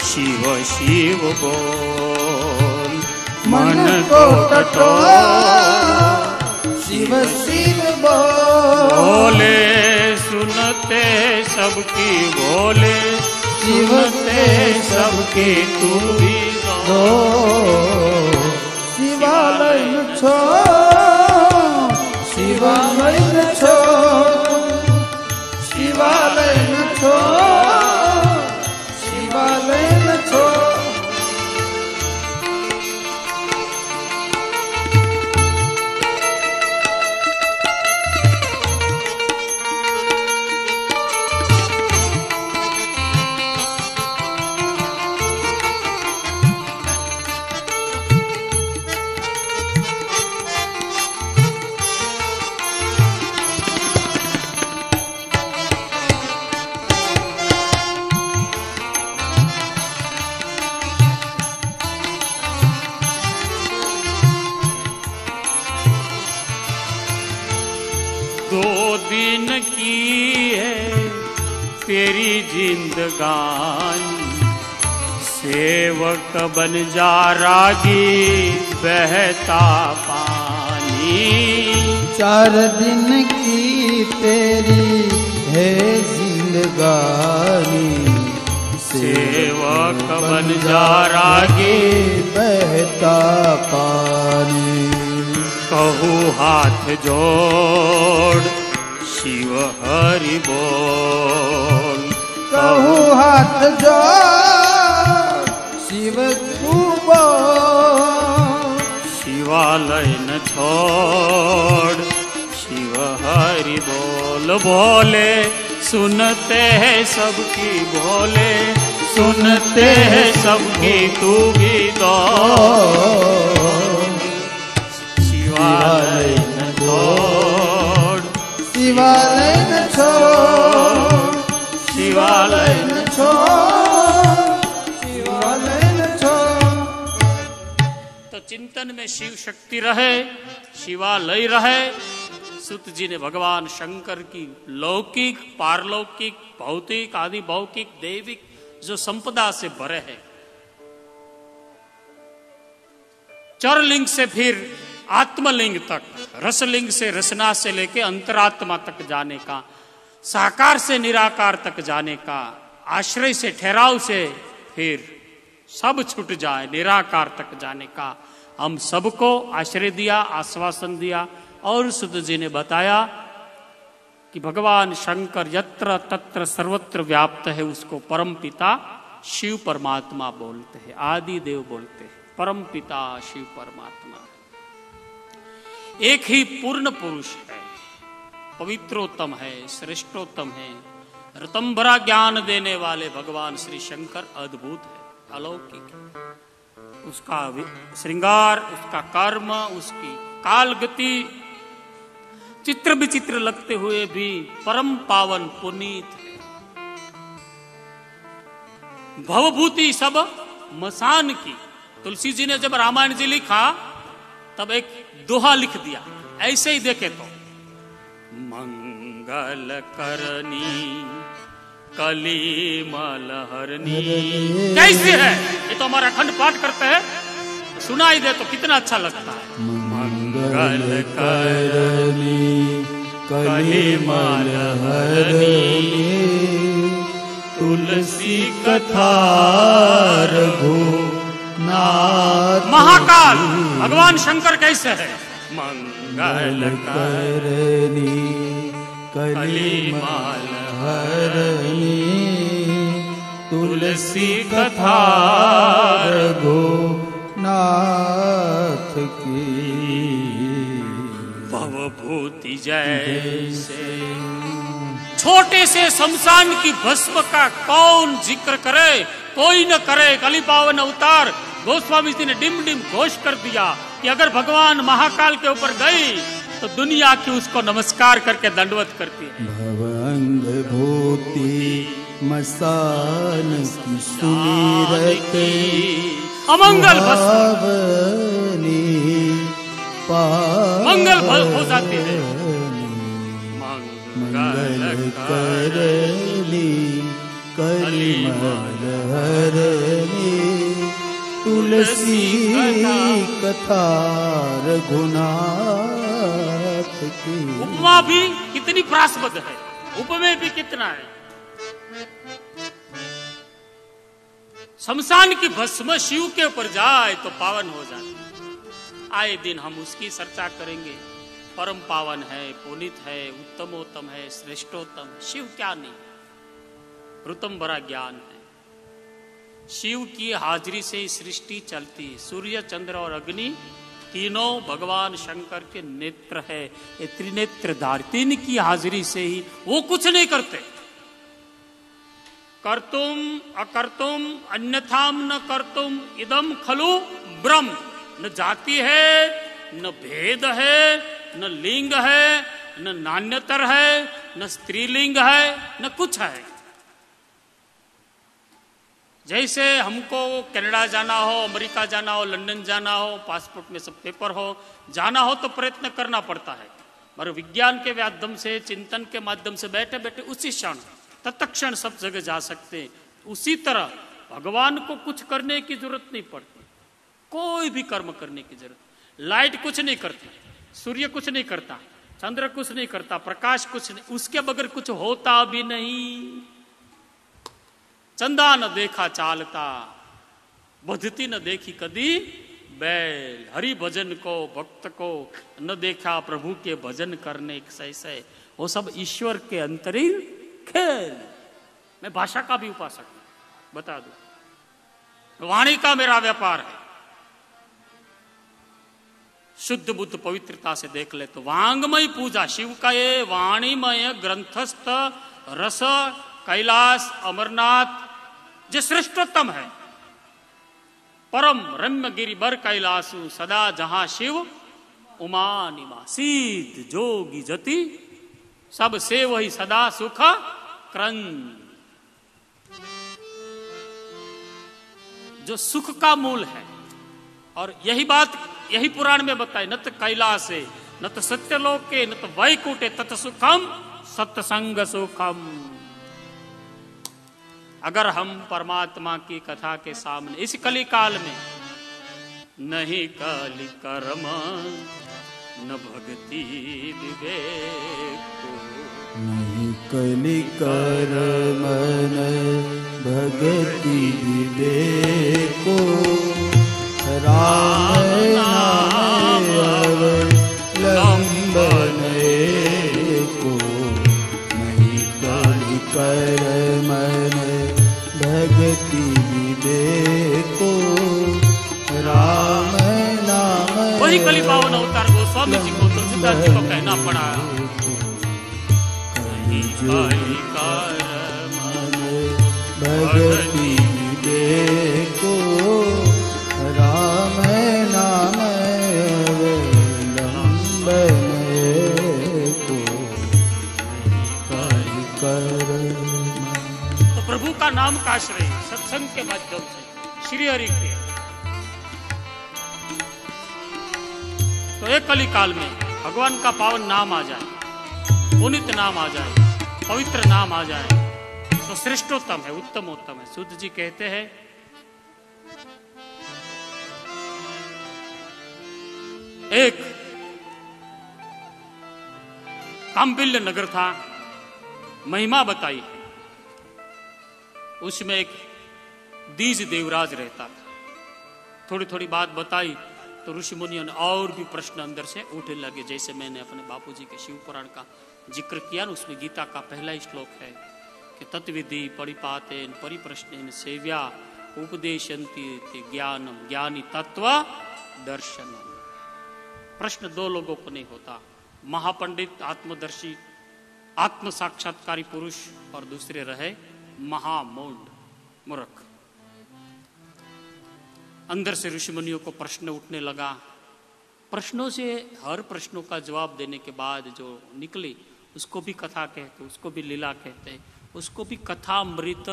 शिव शिव बोल, मन को टटोल शिव शिव बोल। भोले सुनते सबकी भोले, सुनते सबकी तू भी दो। शिवालय में शिवालय में शिवालय में शिवालय में की है तेरी जिंदगानी, सेवक बन जा रागी बहता पानी। 4 दिन की तेरी है जिंदगानी, सेवक बन जा रागी बहता पानी। कहूँ हाथ जोड़ शिव हरि बोल, कहूँ हाथ जोड़ शिव तू बोल। शिवालय न छोड़ शिव हरि बोल, भोले सुनते हैं सबकी भोले, सुनते हैं सबकी तू भी दो। शिवालय न छोड़ शिवालय न छोड़, शिवालय न छोड़, शिवालय न छोड़। तो चिंतन में शिव शक्ति रहे, शिवालय रहे। सुत जी ने भगवान शंकर की लौकिक, पारलौकिक, भौतिक, आदि भौतिक, दैविक जो संपदा से भरे है, चरलिंग से फिर आत्मलिंग तक, रसलिंग से रसना से लेके अंतरात्मा तक जाने का, साकार से निराकार तक जाने का, आश्रय से ठहराव से फिर सब छूट जाए निराकार तक जाने का, हम सबको आश्रय दिया, आश्वासन दिया। और सुत जी ने बताया कि भगवान शंकर यत्र तत्र सर्वत्र व्याप्त है, उसको परम पिता शिव परमात्मा बोलते हैं, आदि देव बोलते हैं। परम पिता शिव परमात्मा एक ही पूर्ण पुरुष है, पवित्रोत्तम है, श्रेष्ठोत्तम है। रतंभरा ज्ञान देने वाले भगवान श्री शंकर अद्भुत है, अलौकिक है। उसका श्रृंगार, उसका कर्म, उसकी काल गति चित्र विचित्र लगते हुए भी परम पावन पुनीत है। भवभूति सब मसान की। तुलसी जी ने जब रामायण जी लिखा तब एक दोहा लिख दिया, ऐसे ही देखे तो मंगल करनी कली मलहरनी। कैसे है ये तो हमारा अखंड पाठ करते हैं, सुनाई दे तो कितना अच्छा लगता है। मंगल करनी कली मलहरनी, तुलसी कथा रघुनाथ। महाकाल भगवान शंकर कैसे है? मंगल करनी कली मलहरनी, तुलसी कथा रघुनाथ की। भवभूति जैसे छोटे से शमशान की भस्म का कौन जिक्र करे, कोई न करे। कली पावन अवतार गोस्वामी जी ने डिम डिम घोष कर दिया कि अगर भगवान महाकाल के ऊपर गई तो दुनिया की उसको नमस्कार करके दंडवत करती है। भवंग भूति मसान की सुमिरत, अमंगल पावनी मंगल हो जाती है। मंगल करनी कली मलहरनी, तुलसी कथा रघुनाथ की। उपमा भी कितनी प्रासबद्ध है, उपमेय भी कितना है। शमशान की भस्म शिव के ऊपर जाए तो पावन हो जाती है। आए दिन हम उसकी चर्चा करेंगे। परम पावन है, पुनीत है, उत्तमोत्तम है, श्रेष्ठोत्तम है। शिव क्या नहीं, रुतम बड़ा ज्ञान है। शिव की हाजिरी से ही सृष्टि चलती है। सूर्य, चंद्र और अग्नि तीनों भगवान शंकर के नेत्र है। ये त्रिनेत्रधारी, तीन की हाजिरी से ही वो कुछ नहीं करते। कर्तुम अकर्तुम अन्यथाम न कर्तुम इदम खलु ब्रह्म। न जाति है, न भेद है, न लिंग है, न नान्यतर है, न स्त्रीलिंग है, न कुछ है। जैसे हमको कनाडा जाना हो, अमेरिका जाना हो, लंदन जाना हो, पासपोर्ट में सब पेपर हो, जाना हो तो प्रयत्न करना पड़ता है। मगर विज्ञान के माध्यम से, चिंतन के माध्यम से बैठे बैठे उसी क्षण तत्क्षण सब जगह जा सकते हैं। उसी तरह भगवान को कुछ करने की जरूरत नहीं पड़ती, कोई भी कर्म करने की जरूरत। लाइट कुछ नहीं करती, सूर्य कुछ नहीं करता, चंद्र कुछ नहीं करता, प्रकाश कुछ नहीं, उसके बगैर कुछ होता भी नहीं। चंदा न देखा चालता, बधती न देखी कदी बैल। हरि भजन को, भक्त को न देखा प्रभु के भजन करने से। वो सब ईश्वर के अंतरिम खेल। मैं भाषा का भी उपासक हूं, बता दो। वाणी का मेरा व्यापार है। शुद्ध बुद्ध पवित्रता से देख ले तो वांगमय पूजा शिव का ये वाणीमय ग्रंथस्थ रस कैलाश अमरनाथ जो श्रेष्ठोत्तम है। परम रम्य गिरिबर कैलासु सदा जहां शिव उमा निवासित। जोगी जति सब से वही सदा सुख क्रंद। जो सुख का मूल है। और यही बात यही पुराण में बताए, न तो कैलासे न तो सत्यलोके न तो वैकुंठे तत् सुखम सत्संग सुखम। अगर हम परमात्मा की कथा के सामने इस कली काल में नहीं कली कर्म न भक्ति विवेक, नहीं कली कर्म न भक्ति विवेक, राम नाम अवलंबन को। नहीं कली कर्म भक्ति विवेको, राम नाम। वही कली पावन अवतार गोस्वामी जी को, तुलसीदास जी को कहना पड़ा, कहीं कली कर्म भक्ति विवेको, राम नाम अवलंबन को। कली कर्म। तो प्रभु का नाम का आश्रय सत्संग के माध्यम से श्री हरि के। तो एक कली काल में भगवान का पावन नाम आ जाए, पुनीत नाम आ जाए, पवित्र नाम आ जाए, तो श्रेष्ठोत्तम है, उत्तमोत्तम है। सूत जी कहते हैं एक काम्बिल्य नगर था, महिमा बताई, उसमें एक दीज देवराज रहता था। थोड़ी थोड़ी बात बताई तो ऋषि मुनियों ने और भी प्रश्न अंदर से उठने लगे। जैसे मैंने अपने बापूजी के शिव पुराण का जिक्र किया ना, उसमें गीता का पहला ही श्लोक है कि तत्विधि परिपातेन परिप्रश्नेन सेव्या उपदेशन्ति ज्ञानम ज्ञानी तत्व दर्शनम। प्रश्न दो लोगों को नहीं होता, महापंडित आत्मदर्शी आत्म साक्षात्कारी पुरुष और दूसरे रहे महामूढ़ मूर्ख। अंदर से ऋषि मुनियों को प्रश्न उठने लगा। प्रश्नों से हर प्रश्नों का जवाब देने के बाद जो निकली उसको भी कथा कहते, उसको भी लीला कहते, उसको भी कथामृत।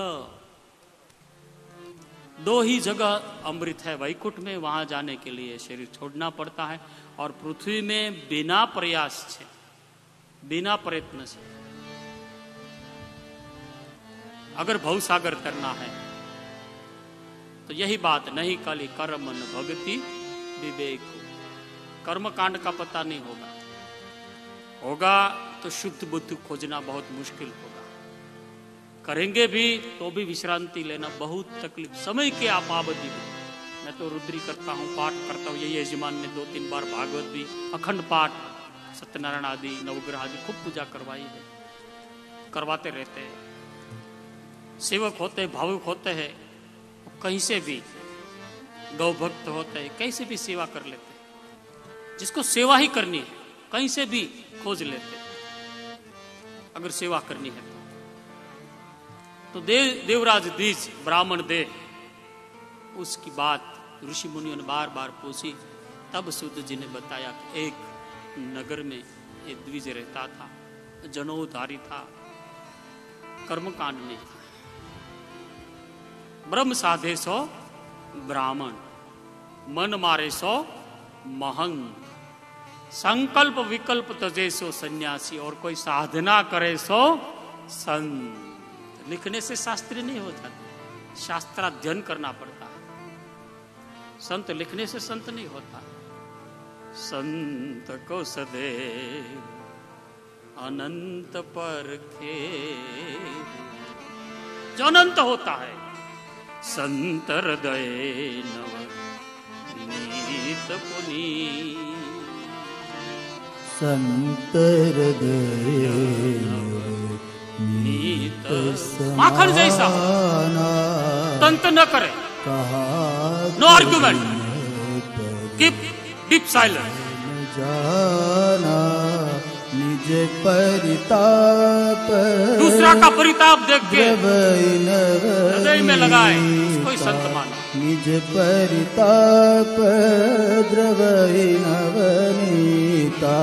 दो ही जगह अमृत है, वैकुंठ में, वहां जाने के लिए शरीर छोड़ना पड़ता है, और पृथ्वी में बिना प्रयास से, बिना प्रयत्न से अगर भवसागर तरना है तो यही बात, नहीं कली कर्म न भगति विवेक। कर्म कांड का पता नहीं होगा तो शुद्ध बुद्धि खोजना बहुत मुश्किल होगा। करेंगे भी तो भी विश्रांति लेना बहुत तकलीफ, समय के अपावधि में। मैं तो रुद्री करता हूँ, पाठ करता हूँ, यही यजमान ने 2-3 बार भागवत भी अखंड पाठ, सत्यनारायण आदि नवग्रह आदि खूब पूजा करवाई है, करवाते रहते हैं। सेवक होते हैं, भावुक होते हैं, कहीं से भी गौ भक्त होते हैं, कहीं से भी सेवा कर लेते हैं। जिसको सेवा ही करनी है कहीं से भी खोज लेते हैं, अगर सेवा करनी है तो देवराज दीज ब्राह्मण दे, उसकी बात ऋषि मुनियों ने बार बार पूछी। तब सूत जी ने बताया कि एक नगर में एक द्विज रहता था, जनोधारी था, कर्मकांड नहीं था। ब्रह्म साधे सो ब्राह्मण, मन मारे सो महंत, संकल्प विकल्प तजे सो सन्यासी, और कोई साधना करे सो संत। लिखने से शास्त्री नहीं हो जाता, शास्त्राध्ययन करना पड़ता है। संत लिखने से संत नहीं होता। संत को सदैव अनंत परखे, जो अनंत होता है। संत हृदय नवनीत पुनीत, संत हृदय नीत माखन जैसा तंत न करे, no argument, keep deep silence. जाना निज परिताप, दूसरा का परिताप देख के हृदय में लगाए, कोई संत माना। निज परिताप द्रवहि नवनीता,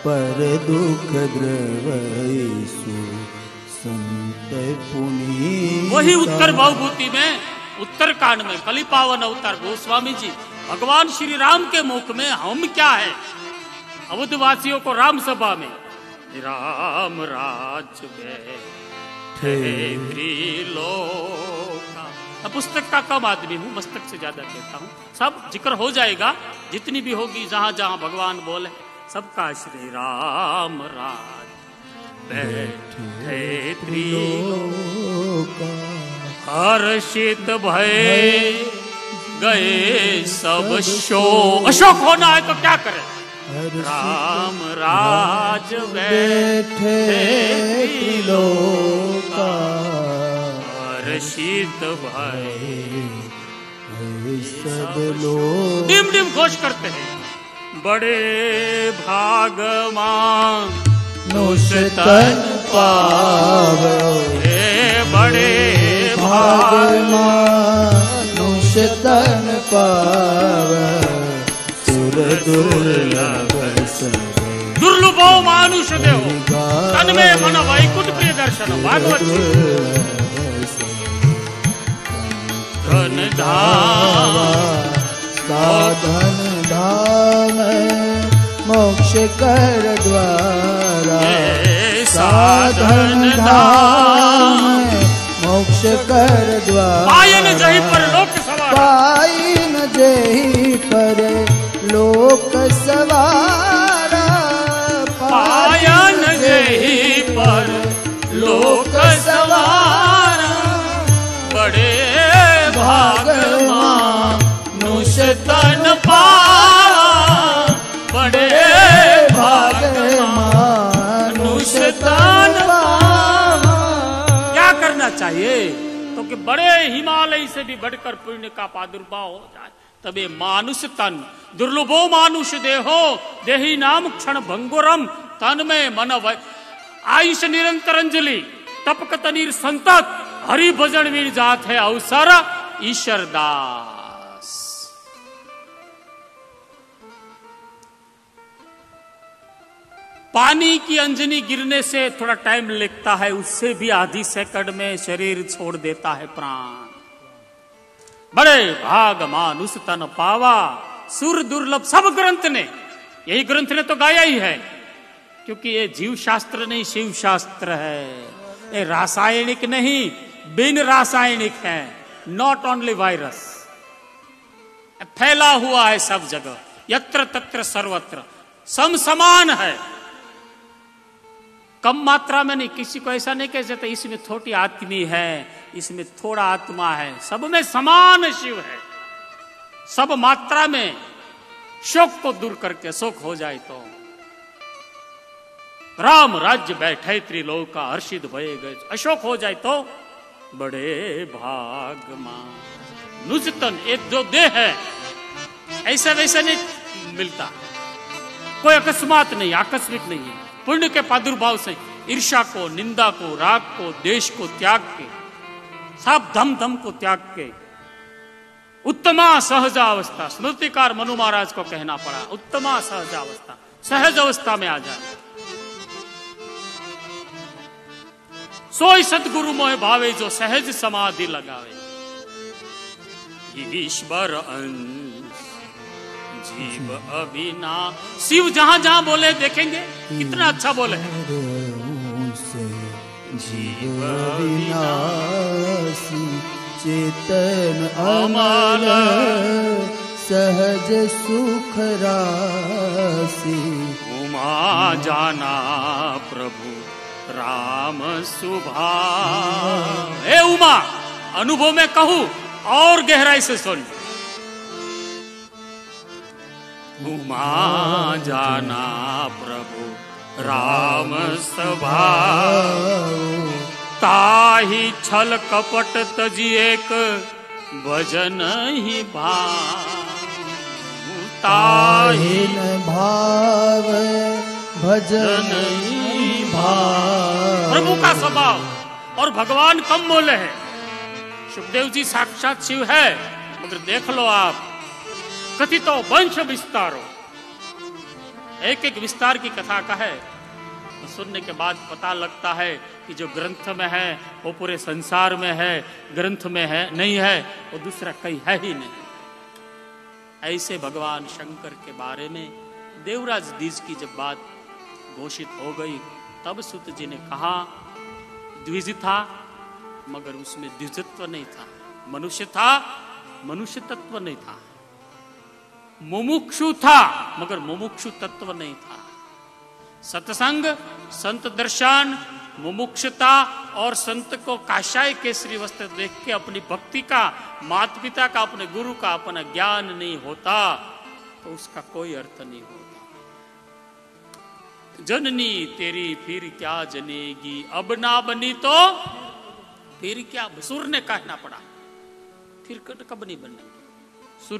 पर दुख द्रवहि सु संत पुनीत। वही उत्तर भवभूति में, उत्तर कांड में, कली पावन अवतार गोस्वामी जी भगवान श्री राम के मुख में हम क्या है, अवधवासियों को राम सभा में राम राज त्रिलोका। पुस्तक का कम आदमी हूँ, मस्तक से ज्यादा कहता हूँ। सब जिक्र हो जाएगा, जितनी भी होगी, जहां जहां भगवान बोले सबका श्री राम राज बैठे त्रिलोका। हर्षित भय गए सब शोक, अशोक होना है तो क्या करें, राम राज बैठे त्रिलोका। हर्षित भय सब लोग डिम डिम घोष करते हैं, बड़े भागवान नुष्तन पावे, बड़े भागवान नुष्तन पावे, सुर दुर्लभ दुर्लभो मानुष देव, तन में मन वैकुंठ प्रिय दर्शन। भागवत धन धाम, साधन धाम मोक्ष कर द्वारा, साधन धाम मोक्ष कर द्वार। पायन जही पर लोक सवारा, पायन जही पर लोक सवारा। पायन जही पर लोक सवारा। बड़े भाग मानुष तन पावा, बड़े भाग मानुष तन पावा। क्या करना चाहिए? तो कि बड़े हिमालय से भी बढ़कर पुण्य का प्रादुर्भाव हो जाए, तबे मानुष तन दुर्लभो मानुष देहो, देही नाम क्षण भंगुरम। तन में मन आयुष निरंतर अंजलि, तपकत नीर संतत, हरि भजन वीर जात है अवसर ईश्वर दास। पानी की अंजनी गिरने से थोड़ा टाइम लगता है, उससे भी आधी सेकंड में शरीर छोड़ देता है प्राण। बड़े भाग मानुष तन पावा, सुर दुर्लभ। सब ग्रंथ ने, यही ग्रंथ ने तो गाया ही है, क्योंकि ये जीव शास्त्र नहीं शिव शास्त्र है। ये रासायनिक नहीं, बिन रासायनिक है। नॉट ओनली वायरस, फैला हुआ है सब जगह, यत्र तत्र सर्वत्र, सम समान है। कम मात्रा में नहीं, किसी को ऐसा नहीं कह सकते इसमें थोड़ी आत्मी है, इसमें थोड़ा आत्मा है। सब में समान शिव है। सब मात्रा में शोक को दूर करके सुख हो जाए तो राम राज्य बैठे त्रिलोक का, हर्षित भये गए अशोक हो जाए तो बड़े भाग नुजतन। एक जो देह है ऐसा वैसा नहीं मिलता, कोई अकस्मात नहीं, आकस्मिक नहीं है। पुण्य के प्रादुर्भाव से ईर्ष्या को, निंदा को, राग को, देश को त्याग के, सब धम धम को त्याग के उत्तमा सहजावस्था, स्मृतिकार मनु महाराज को कहना पड़ा, उत्तमा सहजावस्था, सहज अवस्था में आ जाए। सोई सदगुरु मोह भावे, जो सहज समाधि लगावे। ईश्वर अंश जीव अविना, शिव जहां जहां बोले देखेंगे कितना अच्छा बोले हैं। जीव अविनाशी चेतन अमल, सहज सुख राशि। उमा जाना प्रभु राम सुभाव। हे उमा, अनुभव में कहूं और गहराई से सुन। उमा जाना प्रभु राम स्वभाव, ताहि छल कपट तजी एक भजन ही भाव। ताहि भाव भजन ही भाव। प्रभु का स्वभाव और भगवान कम बोले हैं। सुखदेव जी साक्षात शिव है, मगर देख लो आप, कथितो वंश विस्तारो, एक एक विस्तार की कथा का है। तो सुनने के बाद पता लगता है कि जो ग्रंथ में है वो पूरे संसार में है, ग्रंथ में है नहीं है वो दूसरा कहीं है ही नहीं। ऐसे भगवान शंकर के बारे में देवराज द्विज की जब बात घोषित हो गई, तब सुत जी ने कहा द्विज था मगर उसमें द्विजत्व नहीं था, मनुष्य था मनुष्य तत्व नहीं था, मुमुक्षु था मगर मुमुक्षु तत्व नहीं था। सत्संग, संत दर्शन, मुमुक्षुता और संत को काशाय केसरी वस्त्र देख के अपनी भक्ति का, माता पिता का, अपने गुरु का अपना ज्ञान नहीं होता तो उसका कोई अर्थ नहीं होता। जननी तेरी फिर क्या जनेगी, अब ना बनी तो फिर क्या। सुर ने कहना पड़ा, फिर कब नहीं बनने। सुर